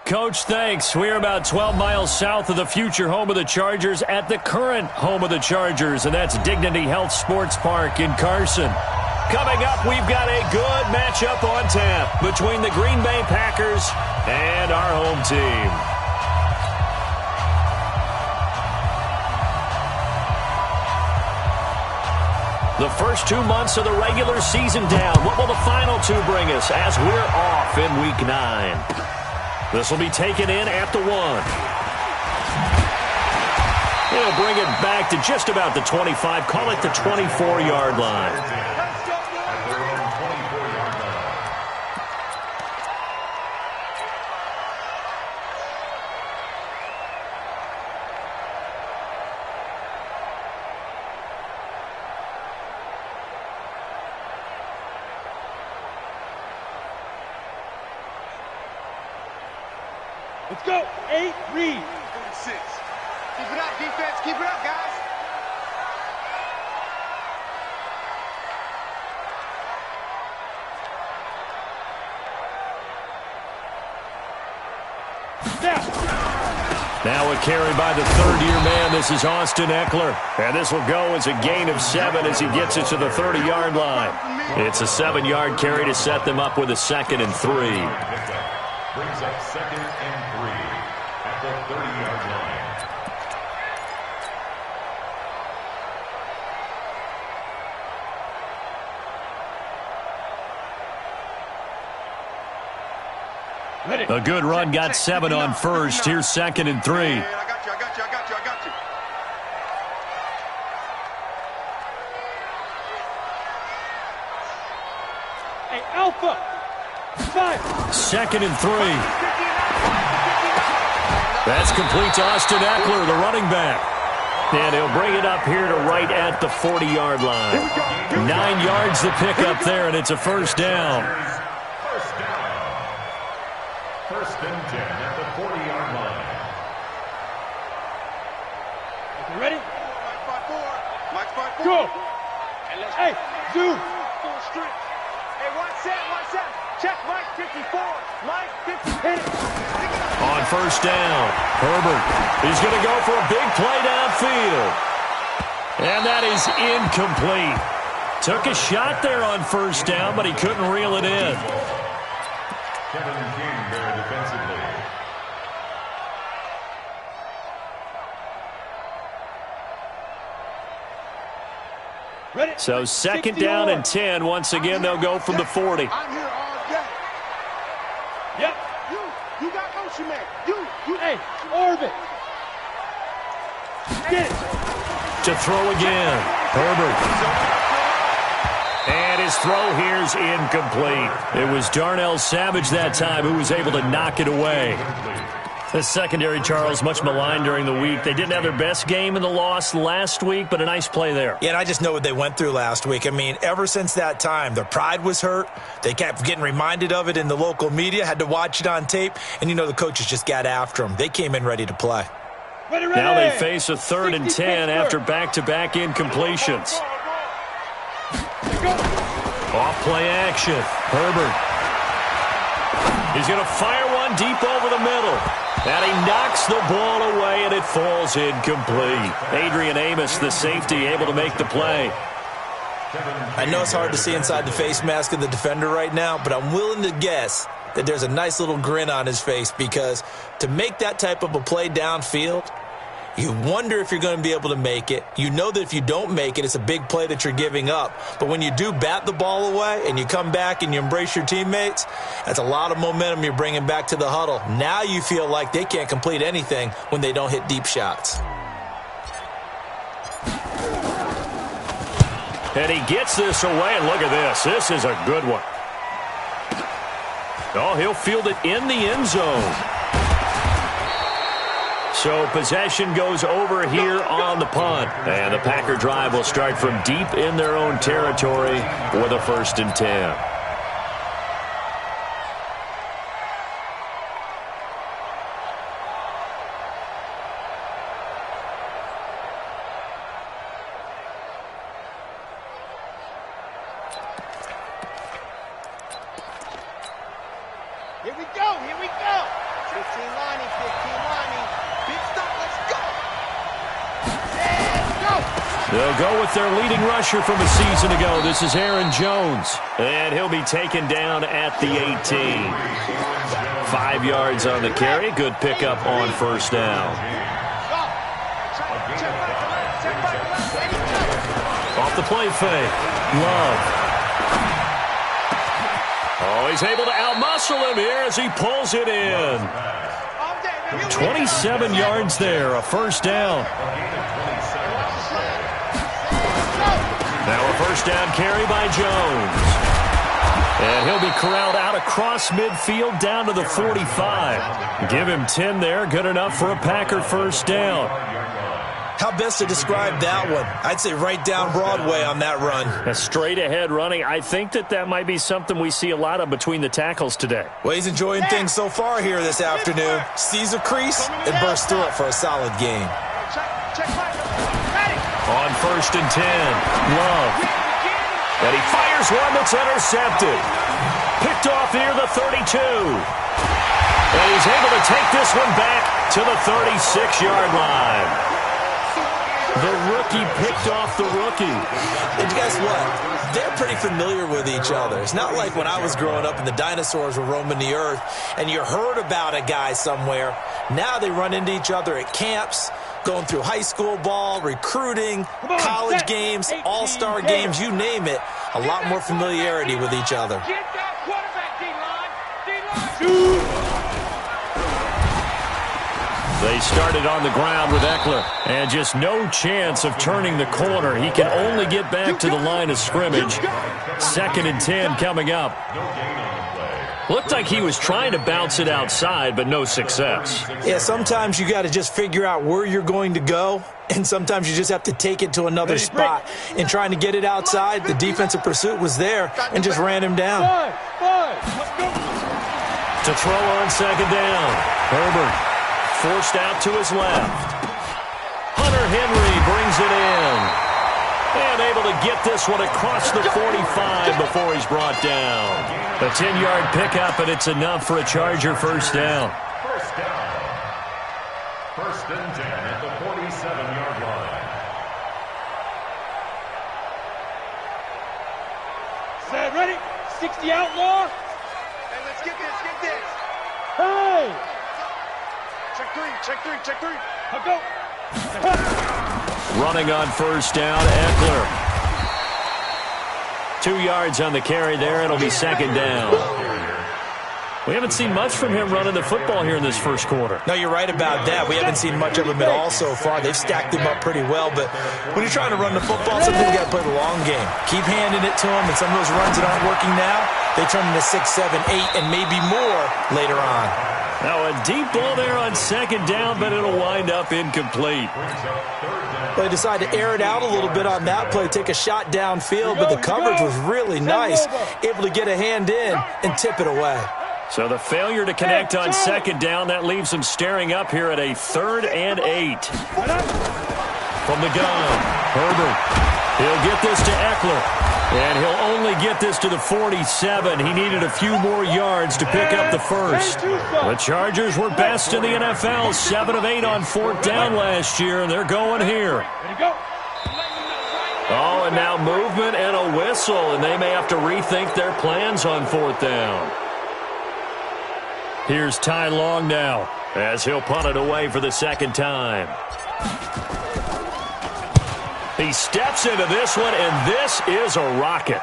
Coach, thanks. We're about 12 miles south of the future home of the Chargers at the current home of the Chargers, and that's Dignity Health Sports Park in Carson. Coming up, we've got a good matchup on tap between the Green Bay Packers and our home team. The first 2 months of the regular season down. What will the final two bring us as we're off in Week 9? This will be taken in at the 1. He'll bring it back to just about the 25. Call it the 24-yard line. Let's go. 8, read. 6. Keep it up, defense. Keep it up, guys. Now a carry by the third-year man. This is Austin Eckler. And this will go as a gain of 7 as he gets it to the 30-yard line. It's a 7-yard carry to set them up with a 2nd and 3. Brings up 2nd and 3 at the 30-yard line. A good run got 7 on first. Here's 2nd and 3. I got you. Hey, Alpha. 5. 2nd and 3. That's complete to Austin Eckler, the running back. And he'll bring it up here to right at the 40-yard line. 9 yards to pick up there, and it's a first down. First and 10 at the 40-yard line. You ready? Mike 5-4. Go. Hey, zoom. Full strength. Hey, one set. Check Mike 54. Mike 50. Hit it. On first down, Herbert. He's going to go for a big play downfield. And that is incomplete. Took a shot there on first down, but he couldn't reel it in. Kevin King there defensively. Ready? So 2nd down and 10. Once again, they'll go from the 40. I'm here all day. Yep. You got motion, man. You. Hey, orbit. Get it. To throw again, Herbert. And his throw here's incomplete. It was Darnell Savage that time who was able to knock it away. The secondary, Charles, much maligned during the week. They didn't have their best game in the loss last week, but a nice play there. Yeah, and I just know what they went through last week. I mean, ever since that time, their pride was hurt. They kept getting reminded of it in the local media, had to watch it on tape, and, the coaches just got after them. They came in ready to play. Ready. Now they face a 3rd and 10 after back-to-back incompletions. Off play action. Herbert. He's going to fire one deep over the middle. And he knocks the ball away, and it falls incomplete. Adrian Amos, the safety, able to make the play. I know it's hard to see inside the face mask of the defender right now, but I'm willing to guess that there's a nice little grin on his face, because to make that type of a play downfield, you wonder if you're going to be able to make it. You know that if you don't make it, it's a big play that you're giving up. But when you do bat the ball away and you come back and you embrace your teammates, that's a lot of momentum you're bringing back to the huddle. Now you feel like they can't complete anything when they don't hit deep shots. And he gets this away, and look at this. This is a good one. Oh, he'll field it in the end zone. So possession goes over here on the punt. And the Packer drive will start from deep in their own territory with a 1st and 10. Here Here we go. Here we go. 15 lining, 15 lining. Big stop, let's go. And go. They'll go with their leading rusher from a season ago. This is Aaron Jones. And he'll be taken down at the 18. 5 yards on the carry. Good pickup on first down. Off the play fake. Love. Oh, he's able to outmuscle him here as he pulls it in. 27 yards there, a first down. Now a first down carry by Jones. And he'll be corralled out across midfield down to the 45. Give him 10 there, good enough for a Packer first down. How best to describe that one? I'd say right down Broadway on that run. A straight-ahead running. I think that might be something we see a lot of between the tackles today. Well, he's enjoying things so far here this afternoon. Sees a crease and bursts through it for a solid game. On first and 10, Love. And he fires one that's intercepted. Picked off near the 32. And he's able to take this one back to the 36-yard line. The rookie picked off the rookie. And guess what? They're pretty familiar with each other. It's not like when I was growing up and the dinosaurs were roaming the earth and you heard about a guy somewhere. Now they run into each other at camps, going through high school ball, recruiting, college games, all-star games, you name it. A lot more familiarity with each other. Get that quarterback, D-line. D-line. They started on the ground with Eckler, and just no chance of turning the corner. He can only get back to the line of scrimmage. Second and 10 coming up. Looked like he was trying to bounce it outside, but no success. Yeah, sometimes you got to just figure out where you're going to go, and sometimes you just have to take it to another spot. In trying to get it outside, the defensive pursuit was there and just ran him down. To throw on second down, Herbert. Forced out to his left. Hunter Henry brings it in. And able to get this one across the 45 before he's brought down. A 10-yard pickup, and it's enough for a Charger first down. First down. First and 10 at the 47-yard line. Set, ready? 60 outlaw. Hey, let's get this, get this. Hey. Check three, check three, check three. I'll go. Running on first down, Eckler. 2 yards on the carry there. It'll be second down. We haven't seen much from him running the football here in this first quarter. No, you're right about that. We haven't seen much of him at all so far. They've stacked him up pretty well, but when you're trying to run the football, sometimes you got to play the long game. Keep handing it to him, and some of those runs that aren't working now, they turn into 6, 7, 8, and maybe more later on. Now a deep ball there on second down, but it'll wind up incomplete. They decided to air it out a little bit on that play, take a shot downfield, but the coverage was really nice, able to get a hand in and tip it away. So the failure to connect on second down, that leaves them staring up here at a 3rd and 8. From the gun, Herbert. He'll get this to Eckler. And he'll only get this to the 47. He needed a few more yards to pick up the first. The Chargers were best in the NFL, 7 of 8 on 4th down last year, and they're going here. Oh, and now movement and a whistle, and they may have to rethink their plans on 4th down. Here's Ty Long now, as he'll punt it away for the second time. He steps into this one, and this is a rocket.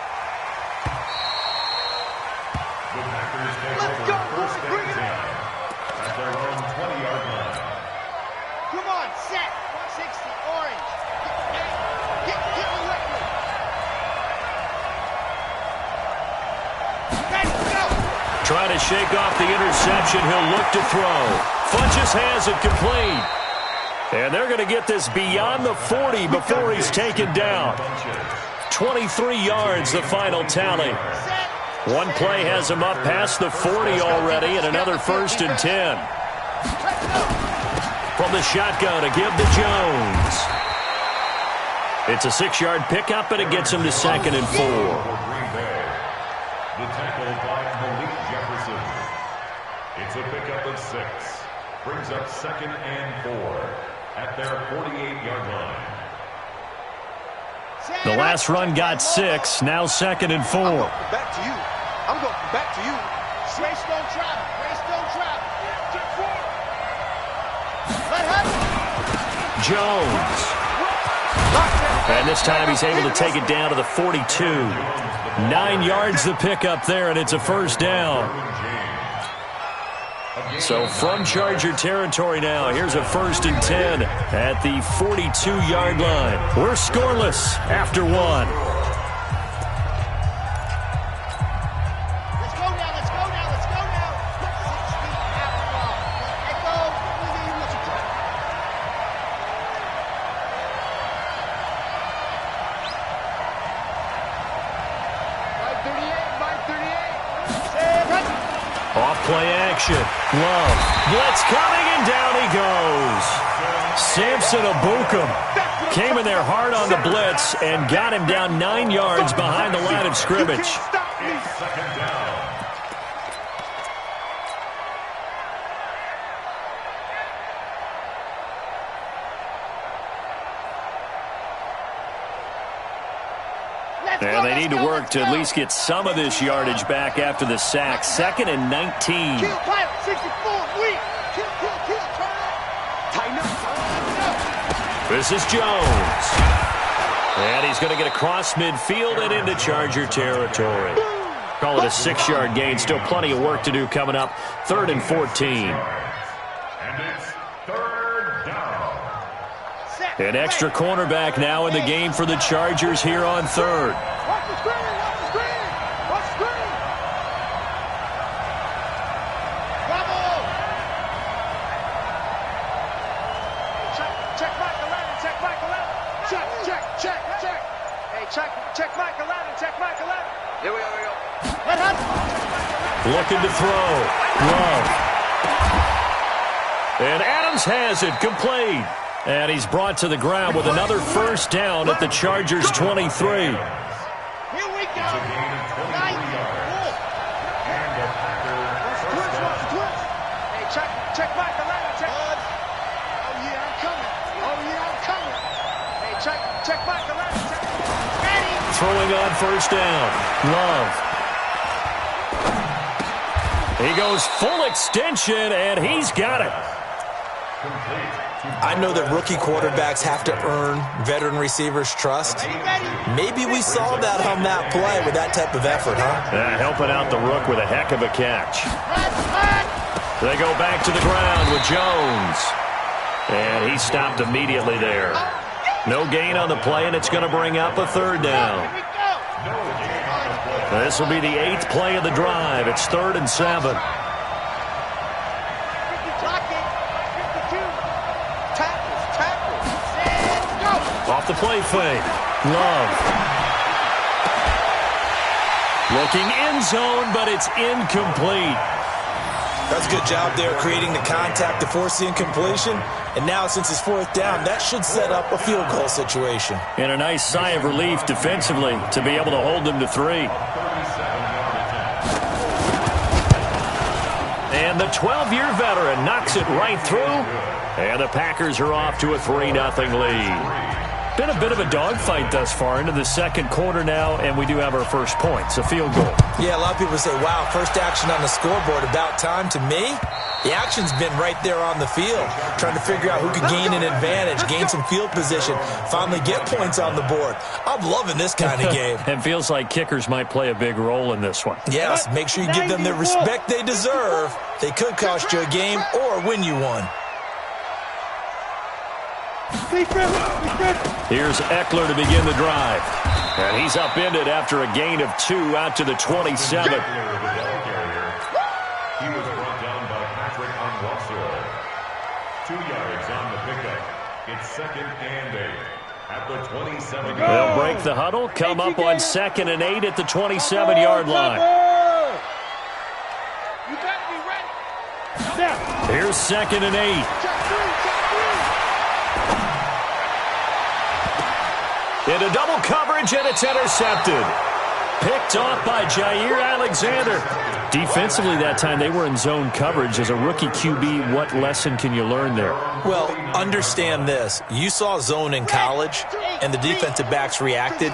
The Packers take over first and 10 at their own 20-yard line. Come on, set. 160, orange. Get away from it. Ready, go. Trying to shake off the interception. He'll look to throw. Funches has it complete. And they're going to get this beyond the 40 before he's taken down. 23 yards, the final tally. One play has him up past the 40 already, and another first and 10. From the shotgun to give to Jones. It's a 6-yard pickup, and it gets him to 2nd and 4. The tackle by Malik Jefferson. It's a pickup of 6. Brings up 2nd and 4 at their 48-yard line. The last run got 6. Now 2nd and 4. I'm going back to you. I'm going back to you. Race don't travel. Race don't travel. Let happen. Jones. And this time he's able to take it down to the 42. 9 yards the pickup there, and it's a first down. So from Charger territory now, here's a 1st and 10 at the 42-yard line. We're scoreless after 1. Let's go now. Let's go now. Let's go now. 6 feet after all. Let go. We'll give you what you got. Off-play action. Love. Blitz coming, and down he goes. Samson Abukum came in there hard on the blitz and got him down 9 yards behind the line of scrimmage. It's 2nd down. And they need to work to at least get some of this yardage back after the sack. 2nd and 19. Kill, pilot, 64, weak. Kill, turn up. Tighten up. This is Jones. And he's going to get across midfield and into Charger territory. Call it a 6-yard gain. Still plenty of work to do coming up. 3rd and 14. And it's 3rd down. An extra cornerback now in the game for the Chargers here on 3rd. Watch the screen, watch the screen. Watch the screen. Bravo. Check Michael Allen. Check Michael Allen. Check. Hey, check Michael Allen. Check Michael Allen. Here we go. Let happen. Looking to throw. Love. And Adams has it, complete. And he's brought to the ground with another first down at the Chargers' 23. Here we go. It's a gain of 23 yards. And the Packers first down. Hey, check Michael Allen. Check. Oh, yeah, I'm coming. Hey, check Michael Allen. Check. Ready. Throwing on first down. Love. He goes full extension, and he's got it. I know that rookie quarterbacks have to earn veteran receivers' trust. Maybe we saw that on that play with that type of effort, huh? Helping out the rook with a heck of a catch. They go back to the ground with Jones. And he stopped immediately there. No gain on the play, and it's going to bring up a 3rd down. This will be the 8th play of the drive. It's 3rd and 7. Off the play fake. Love. Looking end zone, but it's incomplete. That's a good job there creating the contact to force the incompletion. And now, since it's 4th down, that should set up a field goal situation. And a nice sigh of relief defensively to be able to hold them to 3. And the 12-year veteran knocks it right through. And the Packers are off to a 3-0 lead. Been a bit of a dogfight thus far into the 2nd quarter now, and we do have our first points, a field goal. Yeah, a lot of people say, wow, first action on the scoreboard, about time. To me, the action's been right there on the field, trying to figure out who could gain an advantage, gain some field position, finally get points on the board. I'm loving this kind of game. It feels like kickers might play a big role in this one. Yes, make sure you give them the respect they deserve. They could cost you a game or win you one. Here's Eckler to begin the drive. And he's upended after a gain of 2 out to the 27. He was brought down by Patrick Onwuasor. 2 yards on the pickup. It's 2nd and 8 at the 27. They'll break the huddle, come up on 2nd and 8 at the 27-yard line. You better be ready. Here's 2nd and 8. Into double coverage, and it's intercepted. Picked off by Jair Alexander. Defensively that time, they were in zone coverage. As a rookie QB, what lesson can you learn there? Well, understand this. You saw zone in college, and the defensive backs reacted,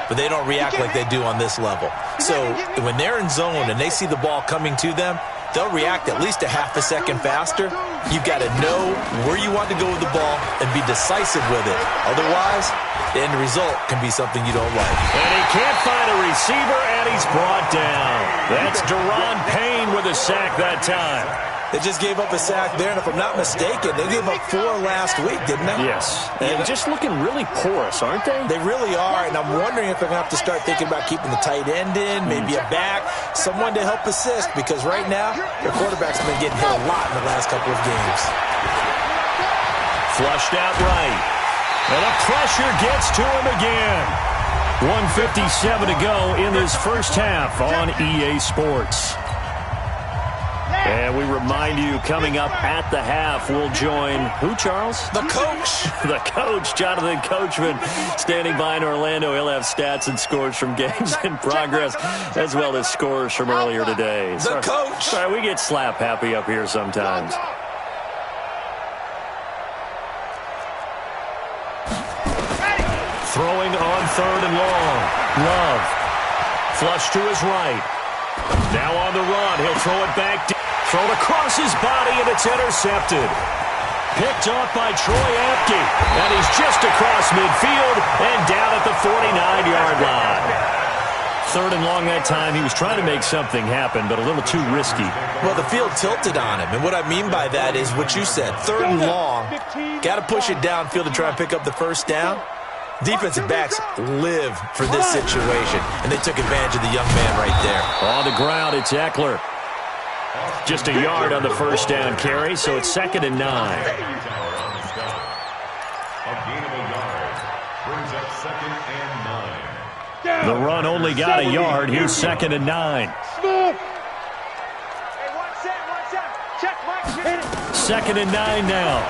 but they don't react like they do on this level. So when they're in zone and they see the ball coming to them, they'll react at least a half a second faster. You've got to know where you want to go with the ball and be decisive with it. Otherwise, the end result can be something you don't like. And he can't find a receiver, and he's brought down. That's Deron Payne with a sack that time. They just gave up a sack there, and if I'm not mistaken, they gave up 4 last week, didn't they? Yes. And just looking really porous, aren't they? They really are, and I'm wondering if they're going to have to start thinking about keeping the tight end in, maybe a back, someone to help assist, because right now, their quarterback's been getting hit a lot in the last couple of games. Flushed out right. And the pressure gets to him again. 1:57 to go in this first half on EA Sports. And we remind you, coming up at the half, we'll join who, Charles? The coach. The coach, Jonathan Coachman, standing by in Orlando. He'll have stats and scores from games in progress, as well as scores from earlier today. The coach. Sorry, we get slap happy up here sometimes. Throwing on 3rd and long. Love. Flush to his right. Now on the run. He'll throw it back. Thrown across his body, and it's intercepted. Picked off by Troy Apke. And he's just across midfield and down at the 49-yard line. 3rd and long that time. He was trying to make something happen, but a little too risky. Well, the field tilted on him, and what I mean by that is what you said. 3rd and long. Got to push it downfield to try and pick up the first down. Defensive backs live for this situation, and they took advantage of the young man right there. On the ground, it's Eckler. Just a yard on the first down carry, so it's 2nd and 9. A gain of a yard brings up 2nd and 9. The run only got a yard. Here's 2nd and 9. Second and 9 now.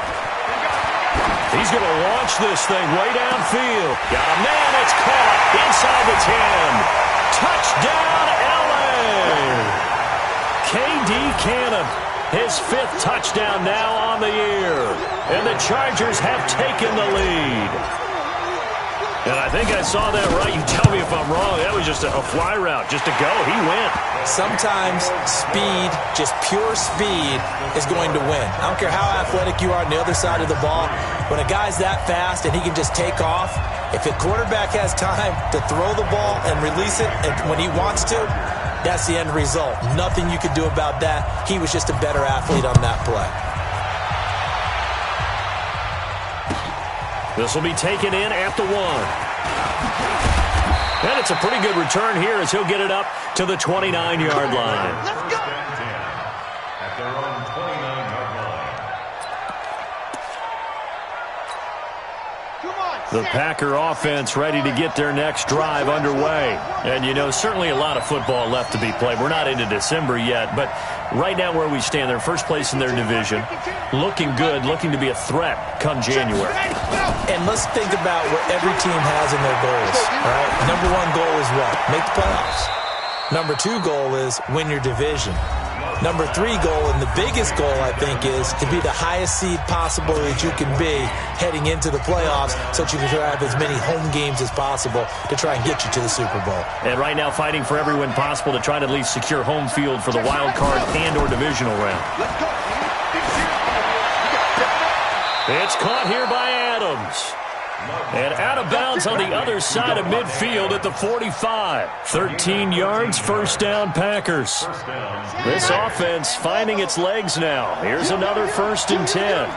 He's going to launch this thing way downfield. Got a man. It's caught inside the 10. Touchdown, L.A. K.D. Cannon, his 5th touchdown now on the year. And the Chargers have taken the lead. And I think I saw that right. You tell me if I'm wrong. That was just a fly route, just to go. He went. Sometimes speed, just pure speed, is going to win. I don't care how athletic you are on the other side of the ball. When a guy's that fast and he can just take off, if the quarterback has time to throw the ball and release it and when he wants to, that's the end result. Nothing you could do about that. He was just a better athlete on that play. This will be taken in at the 1. And it's a pretty good return here as he'll get it up to the 29-yard line. Let's go. At their own 29-yard line. The Packer offense ready to get their next drive underway. And, you know, certainly a lot of football left to be played. We're not into December yet, but right now where we stand, they're first place in their division. Looking good, looking to be a threat come January. And let's think about what every team has in their goals, all right? Number 1 goal is what? Make the playoffs. Number 2 goal is win your division. Number 3 goal, and the biggest goal, I think, is to be the highest seed possible that you can be heading into the playoffs so that you can have as many home games as possible to try and get you to the Super Bowl. And right now fighting for every win possible to try to at least secure home field for the wild card and or divisional round. It's caught here by Adams. And out of bounds on the other side of midfield at the 45. 13 yards, first down, Packers. This offense finding its legs now. Here's another 1st and 10.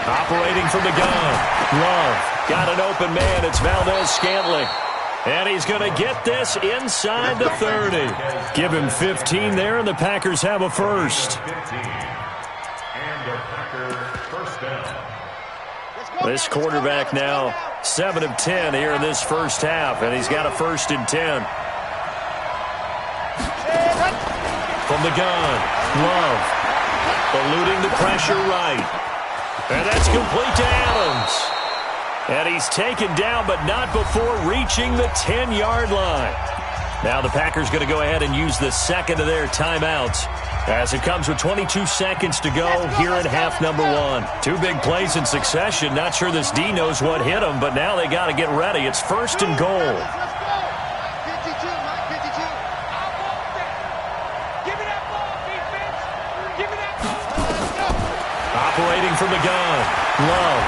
Operating from the gun. Love. Got an open man. It's Valdez-Scantling. And he's going to get this inside the 30. Give him 15 there, and the Packers have a first. This quarterback now 7 of 10 here in this first half, and he's got a 1st and 10. From the gun, Love eluding the pressure right. And that's complete to Adams. And he's taken down, but not before reaching the 10-yard line. Now the Packers going to go ahead and use the second of their timeouts as it comes with 22 seconds to go here in half number one. Two big plays in succession. Not sure this D knows what hit him, but now they got to get ready. It's first and goal. Let's go. 52, Mike, 52. Give me that ball, defense. Give me that ball. Let's go. Operating from the gun. Love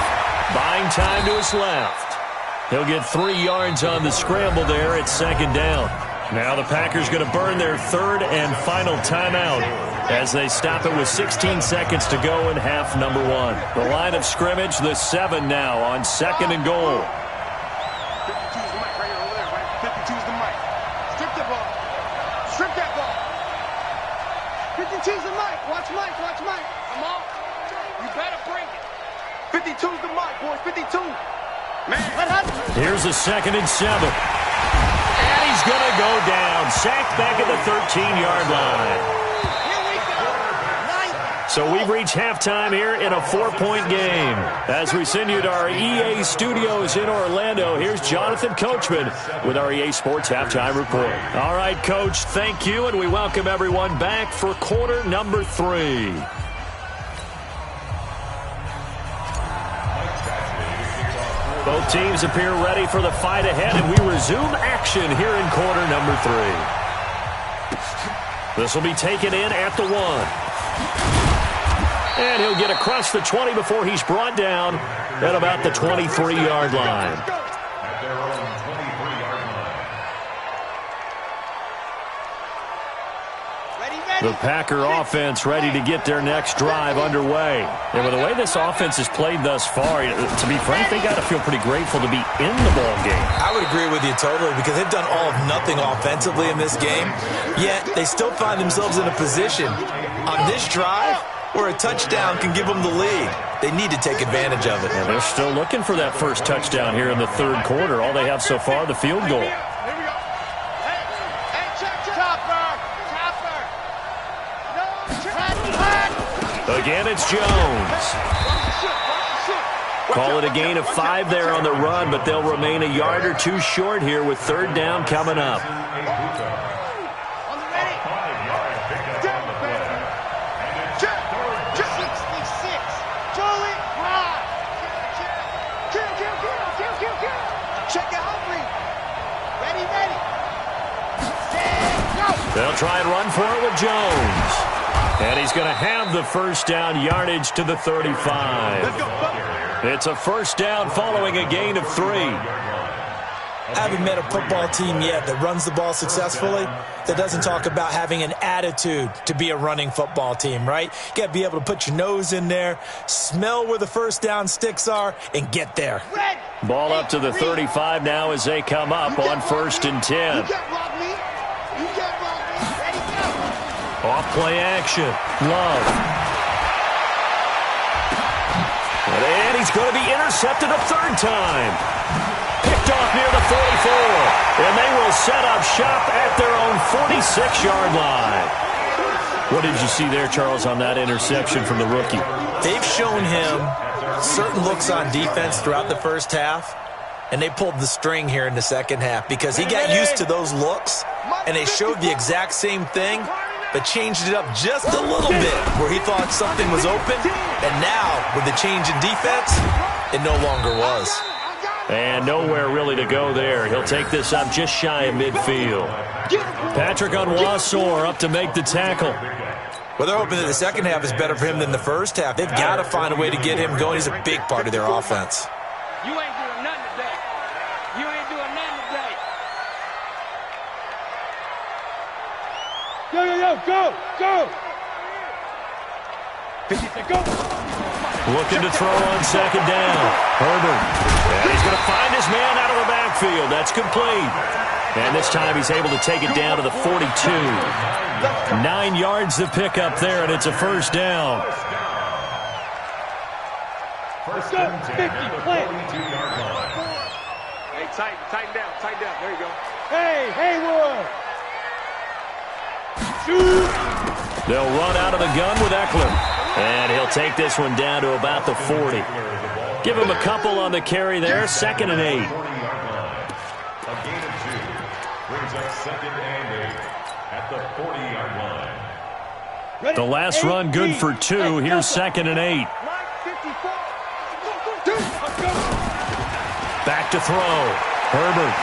buying time to his left. He'll get 3 yards on the scramble there. It's second down. Now the Packers going to burn their third and final timeout as they stop it with 16 seconds to go in half number one. The line of scrimmage, the 7 now on second and goal. 52's the mic right here over there, right? 52's the mic. Strip the ball. Strip that ball. 52's the mic. Watch Mike. Watch Mike. Come on. You better bring it. 52's the mic, boys. 52. Man. Here's a second and 7. And he's going to go down. Sacked back at the 13-yard line. Here we go. Nice. So we've reached halftime here in a 4-point game. As we send you to our EA studios in Orlando, here's Jonathan Coachman with our EA Sports Halftime Report. All right, Coach, thank you, and we welcome everyone back for quarter number 3. Both teams appear ready for the fight ahead, and we resume action here in quarter number 3. This will be taken in at the 1. And he'll get across the 20 before he's brought down at about the 23-yard line. At their own 23-yard line. The Packer offense ready to get their next drive underway. And with the way this offense has played thus far, to be frank, they got to feel pretty grateful to be in the ball game. I would agree with you totally because they've done all of nothing offensively in this game, yet they still find themselves in a position on this drive where a touchdown can give them the lead. They need to take advantage of it. And they're still looking for that first touchdown here in the third quarter. All they have so far, the field goal. Here we go. Hey, check. Topper. No, check. Again, it's Jones. Call it a gain of 5 there on the run, but they'll remain a yard or 2 short here with third down coming up. On the ready. 5-yard pickup on the play. And it's Check. third down. 66. Joey. Rod. Kill. Check it, Humphrey. Ready. Stand. Go. They'll try and run for it with Jones. And he's going to have the first down yardage to the 35. Let's go. It's a first down following a gain of 3. I haven't met a football team yet that runs the ball successfully that doesn't talk about having an attitude to be a running football team, right? You got to be able to put your nose in there, smell where the first down sticks are, and get there. Ready. Ball up to the 35 now as they come up on first and 10. You can't block me. Ready, go. Off play action. Love. And he's going to be intercepted a third time. Picked off near the 44. And they will set up shop at their own 46-yard line. What did you see there, Charles, on that interception from the rookie? They've shown him certain looks on defense throughout the first half, and they pulled the string here in the second half because he got used to those looks, and they showed the exact same thing, but changed it up just a little bit where he thought something was open, and now, with the change in defense, it no longer was. And nowhere really to go there. He'll take this up just shy of midfield. Patrick Onwuasor up to make the tackle. Well, they're hoping that the second half is better for him than the first half. They've got to find a way to get him going. He's a big part of their offense. You ain't doing nothing today. You ain't doing nothing today. Go. 50 go. Looking to throw on second down. Herbert. And he's going to find his man out of the backfield. That's complete. And this time he's able to take it down to the 42. 9 yards to pick up there, and it's a first down. First and 10 at the 42-yard line. Hey, tighten down. There you go. They'll run out of the gun with Eckler. And he'll take this one down to about the 40. Give him a couple on the carry there. 2nd and 8. A gain of 2 brings up 2nd and 8 at the 40-yard line. The last run good for 2. Here's 2nd and 8. Back to throw. Herbert.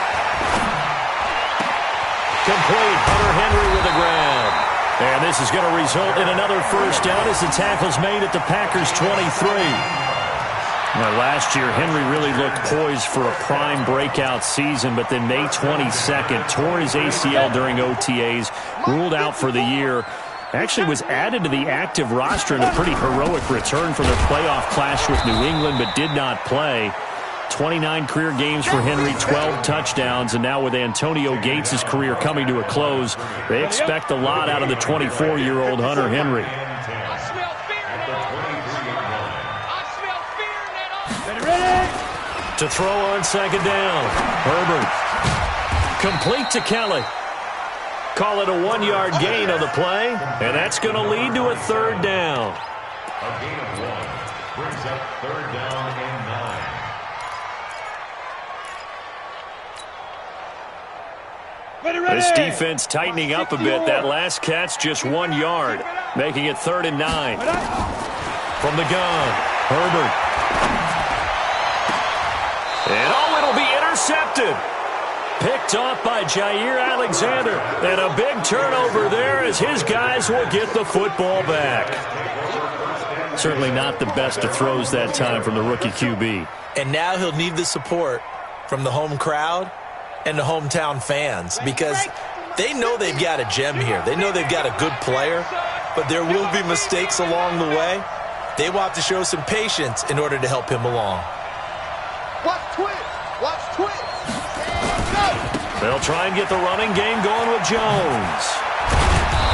Complete. Hunter Henry with the ground. And this is going to result in another first down as the tackle's made at the Packers' 23. Now, last year, Henry really looked poised for a prime breakout season, but then May 22nd, tore his ACL during OTAs, ruled out for the year. Actually was added to the active roster in a pretty heroic return from their playoff clash with New England, but did not play. 29 career games for Henry, 12 touchdowns, and now with Antonio Gates' career coming to a close, they expect a lot out of the 24-year-old Hunter Henry. To throw on 2nd down. Herbert. Complete to Kelly. Call it a 1-yard gain on the play, and that's going to lead to a 3rd down. A gain of 1 brings up 3rd down and 9. This defense tightening up a bit. That last catch just 1 yard, making it 3rd and 9. From the gun, Herbert. And it'll be intercepted. Picked off by Jair Alexander. And a big turnover there as his guys will get the football back. Certainly not the best of throws that time from the rookie QB. And now he'll need the support from the home crowd and the hometown fans because they know they've got a gem here. They know they've got a good player, but there will be mistakes along the way. They will have to show some patience in order to help him along. Watch twist. Watch twist. They'll try and get the running game going with Jones.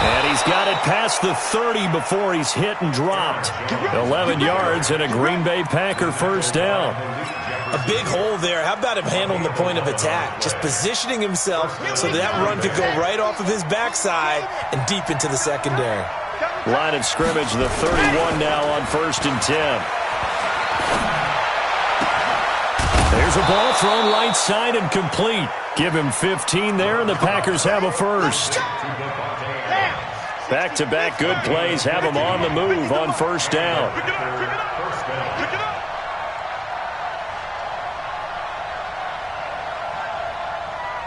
And he's got it past the 30 before he's hit and dropped. 11 yards and a Green Bay Packer first down. A big hole there. How about him handling the point of attack? Just positioning himself so that run could go right off of his backside and deep into the secondary. Line of scrimmage, the 31 now on 1st and 10. There's a ball thrown right side and complete. Give him 15 there, and the Packers have a first. Back-to-back good plays have them on the move on 1st down.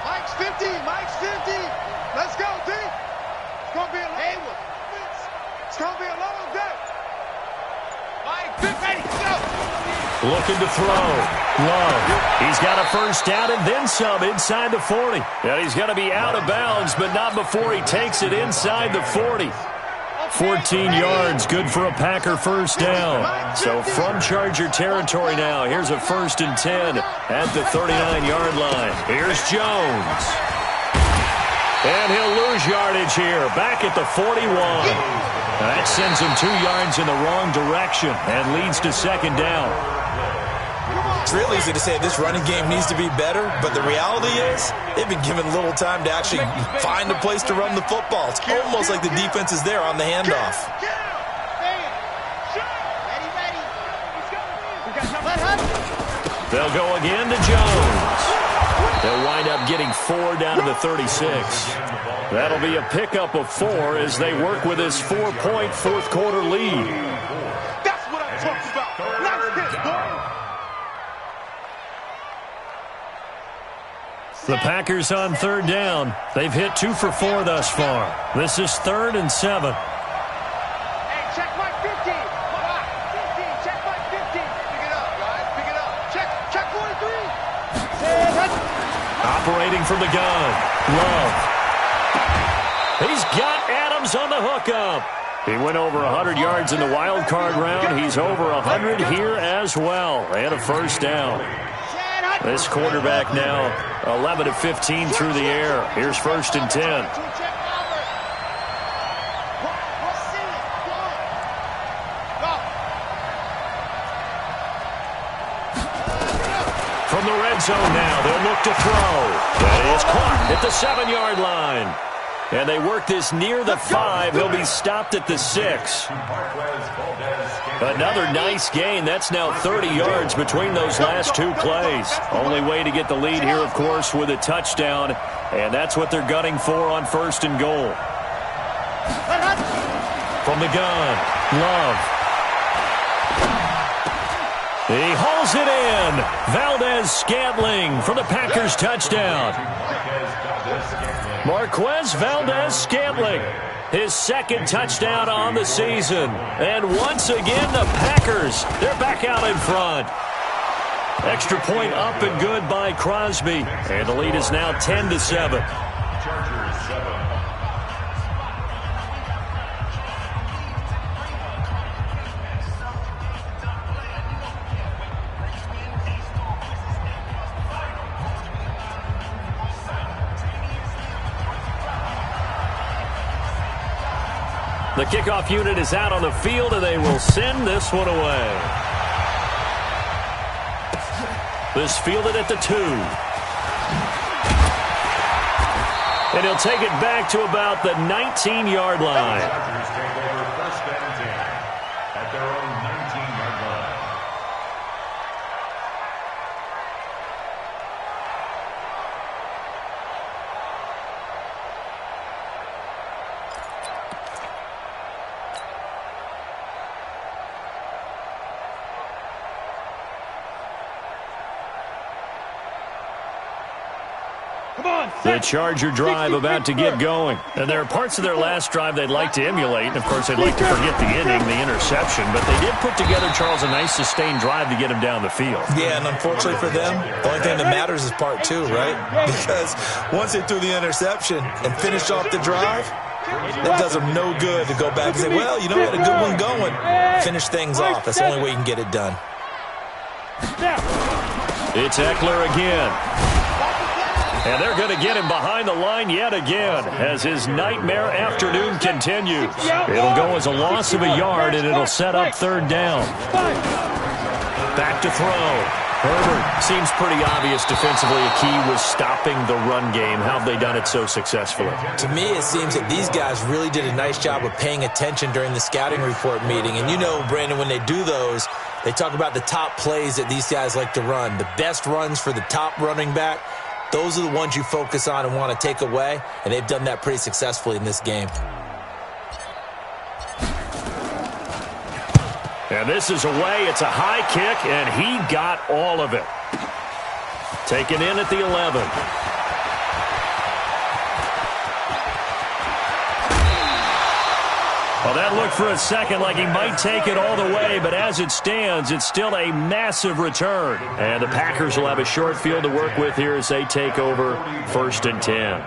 Mike's 50. Mike's 50. Let's go, D. It's going to be a long It's going to be a long day. Mike 50. Go. Looking to throw. Love. He's got a first down and then some inside the 40. And he's going to be out of bounds, but not before he takes it inside the 40. 14 yards, good for a Packer first down. So from Charger territory now, here's a 1st and 10 at the 39-yard line. Here's Jones. And he'll lose yardage here, back at the 41. That sends him 2 yards in the wrong direction and leads to 2nd down. It's real easy to say this running game needs to be better, but the reality is they've been given little time to actually find a place to run the football. It's almost like the defense is there on the handoff. They'll go again to Jones. They'll wind up getting 4 down to the 36. That'll be a pickup of 4 as they work with this 4-point fourth-quarter lead. That's what I'm talking about. Nice hit, boy. The Packers on 3rd down. They've hit 2 for 4 thus far. This is 3rd and 7. Hey, check my 15. 15. Check my 15. Pick it up, guys. Pick it up. Check 43. Operating from the gun. Love. He's got Adams on the hookup. He went over 100 yards in the wild card round. He's over 100 here as well. And a first down. This quarterback now 11 of 15 through the air. Here's 1st and 10. From the red zone now, they'll look to throw. That is caught at the 7-yard line. And they work this near the 5. He'll be stopped at the 6. Another nice gain. That's now 30 yards between those last two plays. Only way to get the lead here, of course, with a touchdown. And that's what they're gunning for on 1st and goal. From the gun, Love. He hauls it in. Valdez-Scantling for the Packers touchdown. Marquez Valdez-Scantling, his 2nd touchdown on the season. And once again, the Packers, they're back out in front. Extra point up and good by Crosby. And the lead is now 10-7. Chargers 7. The kickoff unit is out on the field, and they will send this one away. This fielded at the 2. And he'll take it back to about the 19-yard line. Chargers take over 1st and 10 at their own 19-yard line. The Charger drive about to get going. And there are parts of their last drive they'd like to emulate. And, of course, they'd like to forget the ending, the interception. But they did put together, Charles, a nice sustained drive to get him down the field. Yeah, and unfortunately for them, the only thing that matters is part 2, right? Because once they threw the interception and finished off the drive, that does them no good to go back and say, well, you know, we had a good one going. Finish things off. That's the only way you can get it done. It's Eckler again. And they're going to get him behind the line yet again as his nightmare afternoon continues. It'll go as a loss of a yard, and it'll set up 3rd down. Back to throw. Herbert, seems pretty obvious defensively a key was stopping the run game. How have they done it so successfully? To me, it seems that these guys really did a nice job of paying attention during the scouting report meeting. And you know, Brandon, when they do those, they talk about the top plays that these guys like to run. The best runs for the top running back. Those are the ones you focus on and want to take away, and they've done that pretty successfully in this game. And this is away. It's a high kick, and he got all of it. Taken in at the 11. Well, that looked for a second like he might take it all the way, but as it stands, it's still a massive return. And the Packers will have a short field to work with here as they take over 1st and 10.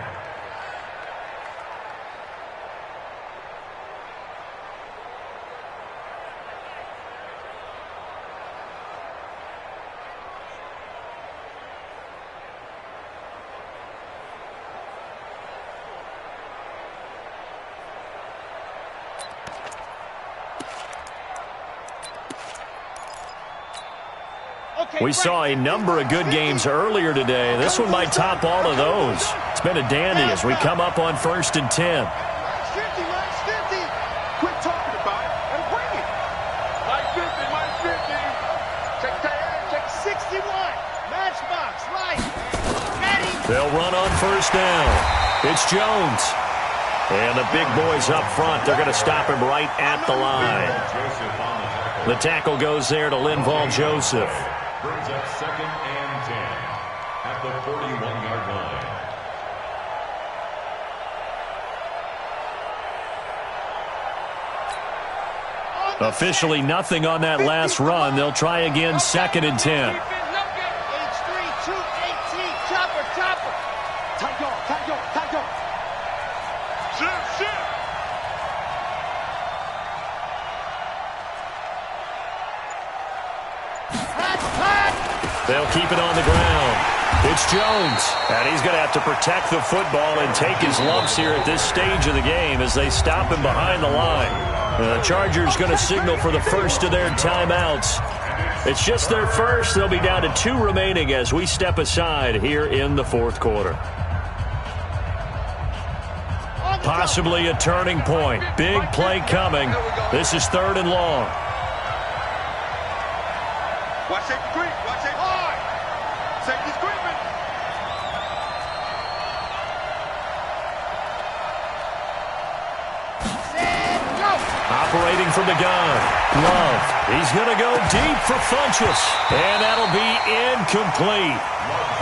We saw a number of good games earlier today. This one might top all of those. It's been a dandy as we come up on 1st and 10. Minus 50, minus 50. Quit talking about it and bring it. Minus 50, minus 50. Check tight end, check 61. Matchbox, right. Ready. They'll run on 1st down. It's Jones. And the big boys up front, they're going to stop him right at the line. The tackle goes there to Linval Joseph. Brings up 2nd and 10 at the 41-yard line. Officially nothing on that last run. They'll try again 2nd and 10. H3, 218, chopper, chopper. Tight go, tight go, tight go. Shift, shift. They'll keep it on the ground. It's Jones, and he's going to have to protect the football and take his lumps here at this stage of the game as they stop him behind the line. The Chargers going to signal for the first of their timeouts. It's just their first. They'll be down to 2 remaining as we step aside here in the 4th quarter. On Possibly a turning point. Big play coming. This is 3rd and long. Watch safety creep. Watch safety hard. Safety's creeping. Set, go. Operating from the gun. Love. He's going to go deep for Funchess. And that'll be incomplete.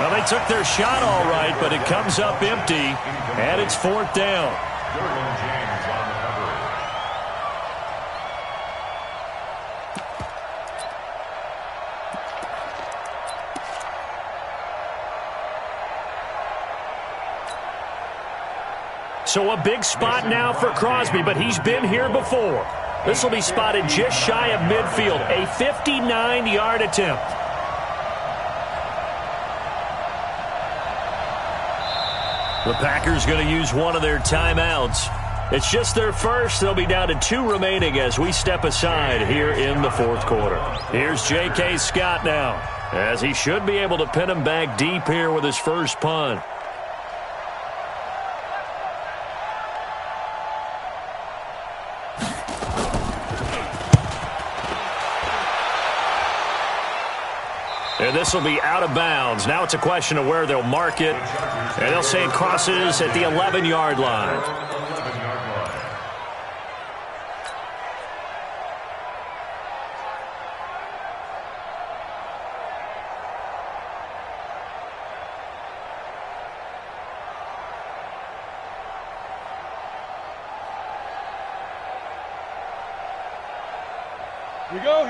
Well, they took their shot all right, but it comes up empty. And it's 4th down. So a big spot now for Crosby, but he's been here before. This will be spotted just shy of midfield, a 59-yard attempt. The Packers going to use one of their timeouts. It's just their first. They'll be down to 2 remaining as we step aside here in the 4th quarter. Here's J.K. Scott now, as he should be able to pin him back deep here with his first punt. And this will be out of bounds. Now it's a question of where they'll mark it. And they'll say it crosses at the 11-yard line.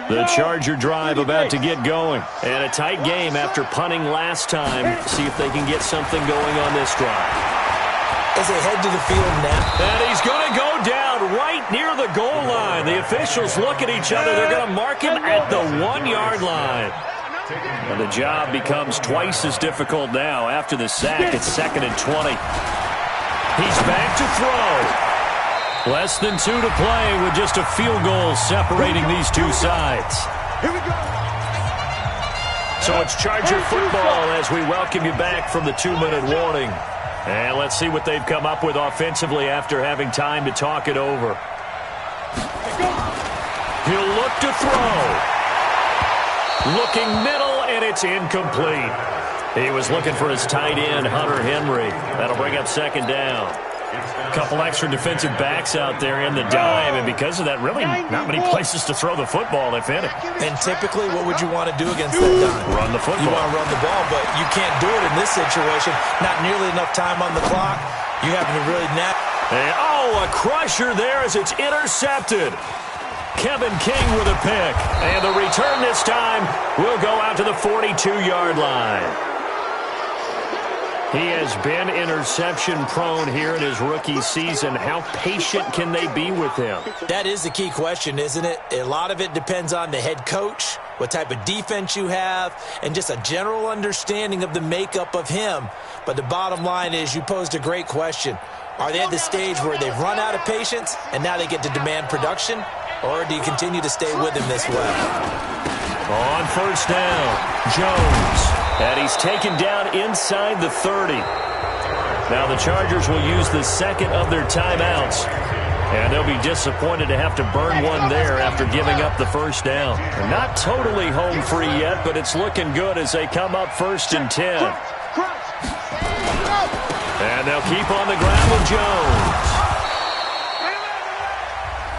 The Charger drive about to get going. And a tight game after punting last time. See if they can get something going on this drive. As they head to the field now. And he's going to go down right near the goal line. The officials look at each other. They're going to mark him at the 1-yard line. And the job becomes twice as difficult now after the sack. It's 2nd and 20. He's back to throw. Less than 2 to play with just a field goal separating these two sides. Here we go. So it's Charger football as we welcome you back from the 2-minute warning. And let's see what they've come up with offensively after having time to talk it over. He'll look to throw. Looking middle, and it's incomplete. He was looking for his tight end, Hunter Henry. That'll bring up 2nd down. A couple extra defensive backs out there in the dime, and because of that, really not many places to throw the football, if any. And typically, what would you want to do against that dime? Run the football. You want to run the ball, but you can't do it in this situation. Not nearly enough time on the clock. You have to really nap. And, a crusher there as it's intercepted. Kevin King with a pick. And the return this time will go out to the 42-yard line. He has been interception-prone here in his rookie season. How patient can they be with him? That is the key question, isn't it? A lot of it depends on the head coach, what type of defense you have, and just a general understanding of the makeup of him. But the bottom line is you posed a great question. Are they at the stage where they've run out of patience and now they get to demand production? Or do you continue to stay with him this way? On 1st down, Jones. And he's taken down inside the 30. Now the Chargers will use the 2nd of their timeouts. And they'll be disappointed to have to burn one there after giving up the 1st down. And not totally home free yet, but it's looking good as they come up 1st and 10. And they'll keep on the ground with Jones.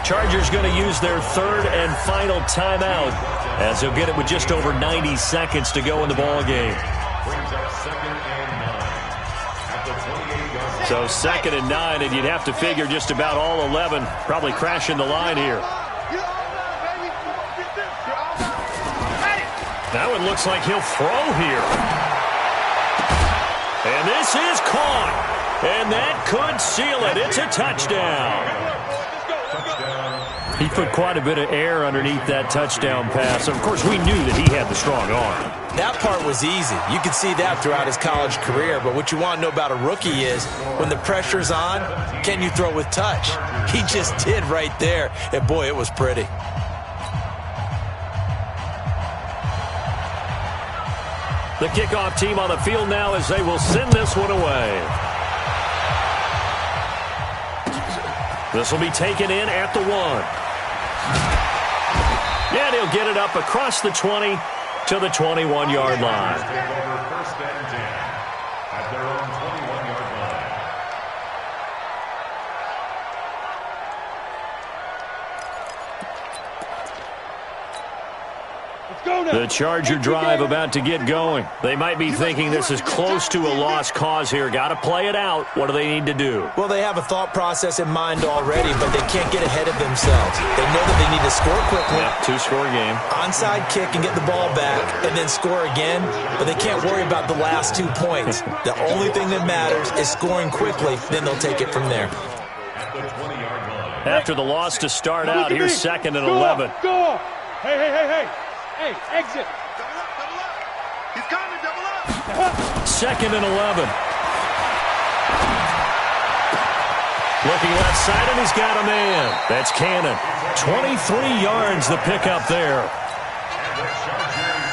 Chargers going to use their 3rd and final timeout as they'll get it with just over 90 seconds to go in the ball game. So 2nd and 9, and you'd have to figure just about all 11 probably crashing the line here. Now it looks like he'll throw here. And this is caught. And that could seal it. It's a touchdown. He put quite a bit of air underneath that touchdown pass. Of course, we knew that he had the strong arm. That part was easy. You could see that throughout his college career. But what you want to know about a rookie is when the pressure's on, can you throw with touch? He just did right there. And, boy, it was pretty. The kickoff team on the field now as they will send this one away. This will be taken in at the 1. And he'll get it up across the 20 to the 21-yard line. First and 10 at their own 21-yard line. The Charger drive about to get going. They might be thinking this is close to a lost cause here. Got to play it out. What do they need to do? Well, they have a thought process in mind already, but they can't get ahead of themselves. They know that they need to score quickly. Yeah, two-score game. Onside kick and get the ball back and then score again, but they can't worry about the last 2 points. The only thing that matters is scoring quickly, then they'll take it from there. At the 20-yard line. After the loss to start out, here's 2nd and 11. Go! Hey! Hey, exit! Double up! He's coming, double up! 2nd and 11. Looking left side, and he's got a man. That's Cannon. 23 yards the pickup there.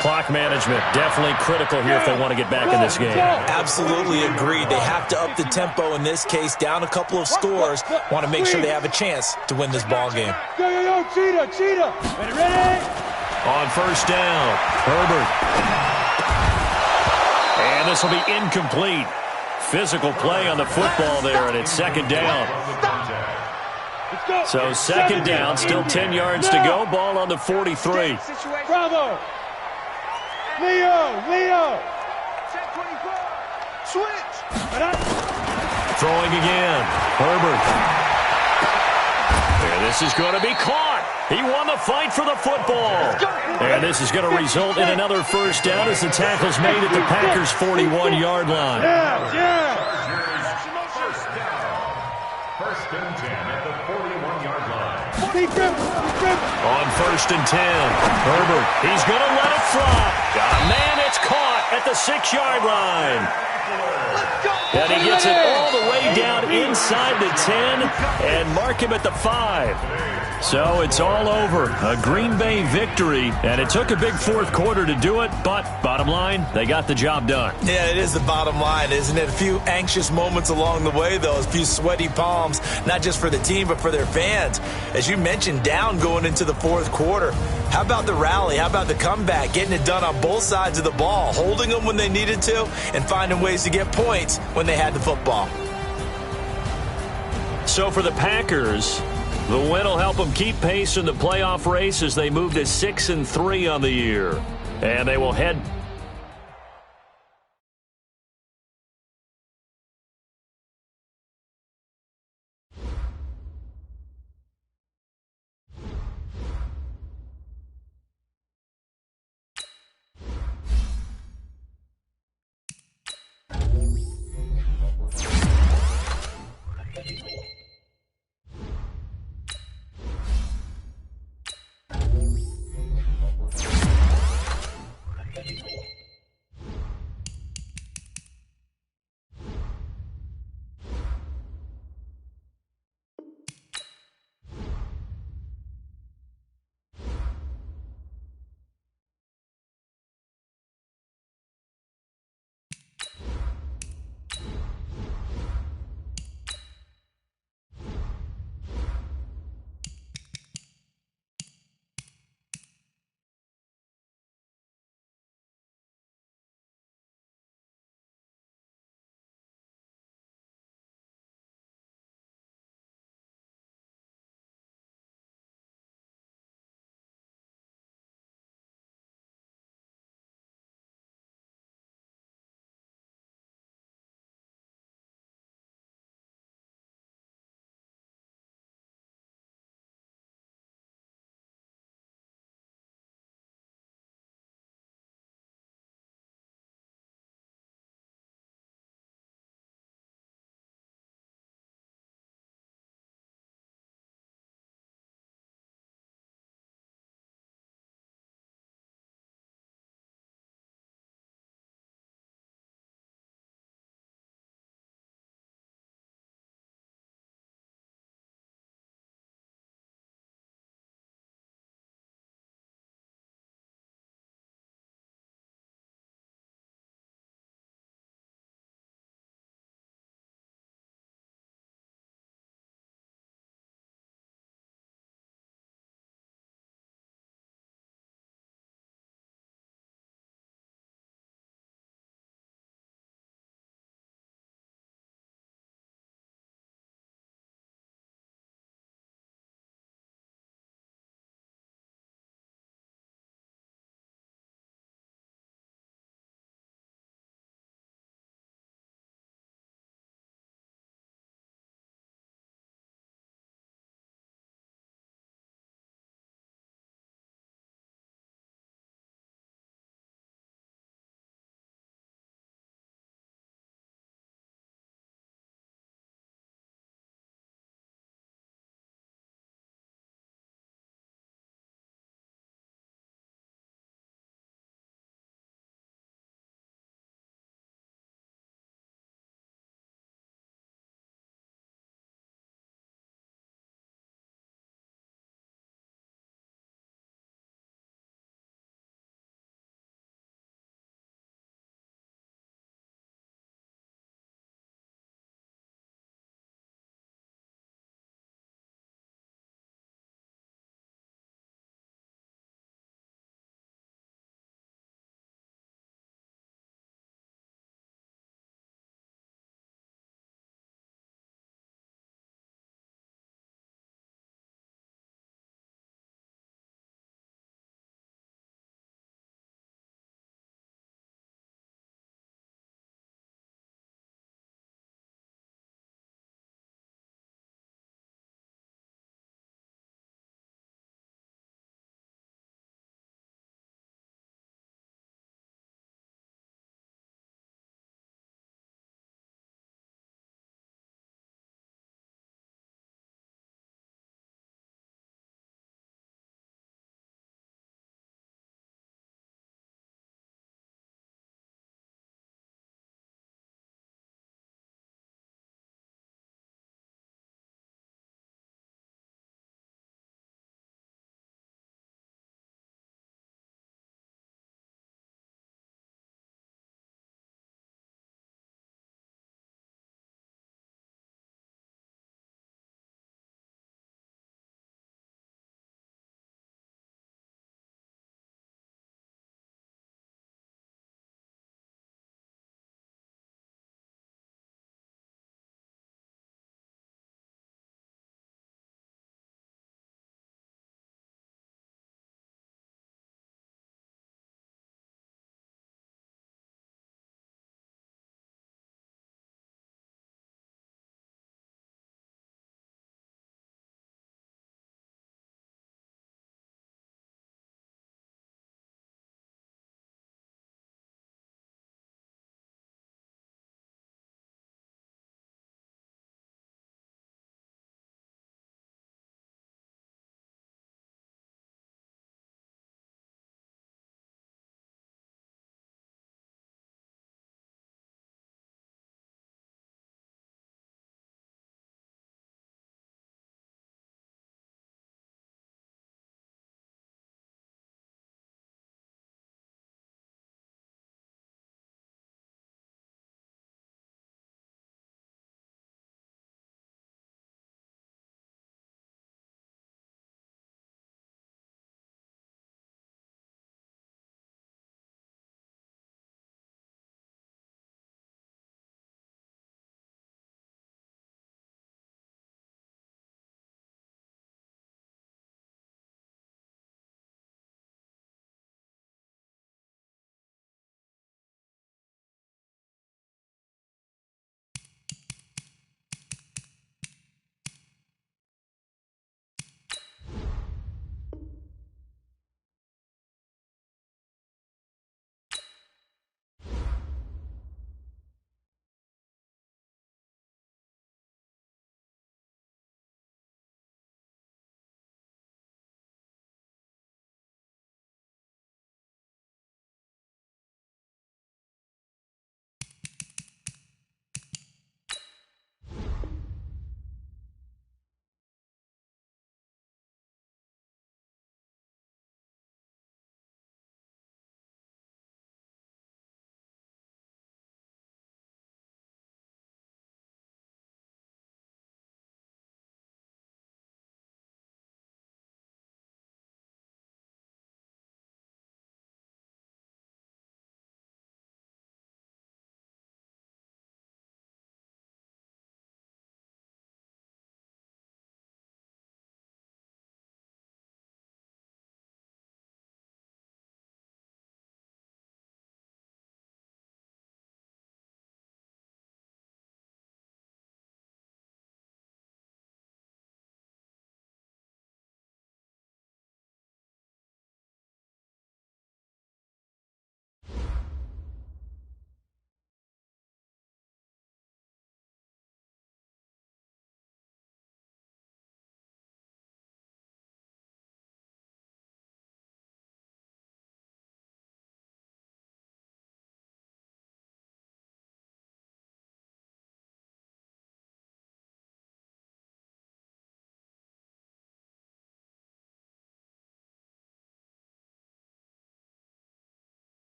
Clock management definitely critical here if they want to get back in this game. Absolutely agreed. They have to up the tempo in this case, down a couple of scores. Want to make sure they have a chance to win this ball game. Yo, cheetah! Ready? On first down, Herbert. And this will be incomplete. Physical play on the football there, and it's 2nd down. So 2nd down, still 10 yards to go. Ball on the 43. Bravo! Leo! Switch! Throwing again, Herbert. And this is going to be caught. He won the fight for the football. And this is going to result in another first down as the tackle's made at the Packers' 41-yard line. Yeah! First down. First and 10 at the 41-yard line. On first and 10, Herbert, he's going to let it flop. Got a man, it's caught at the 6-yard line. And he gets it all the way down inside the 10 and mark him at the 5. So it's all over. A Green Bay victory, and it took a big fourth quarter to do it, but bottom line, they got the job done. Yeah, it is the bottom line, isn't it? A few anxious moments along the way, though. A few sweaty palms, not just for the team, but for their fans. As you mentioned, down going into the fourth quarter. How about the rally? How about the comeback? Getting it done on both sides of the ball, holding them when they needed to, and finding ways to get points when they had the football. So for the Packers, the win will help them keep pace in the playoff race as they move to 6-3 on the year. And they will head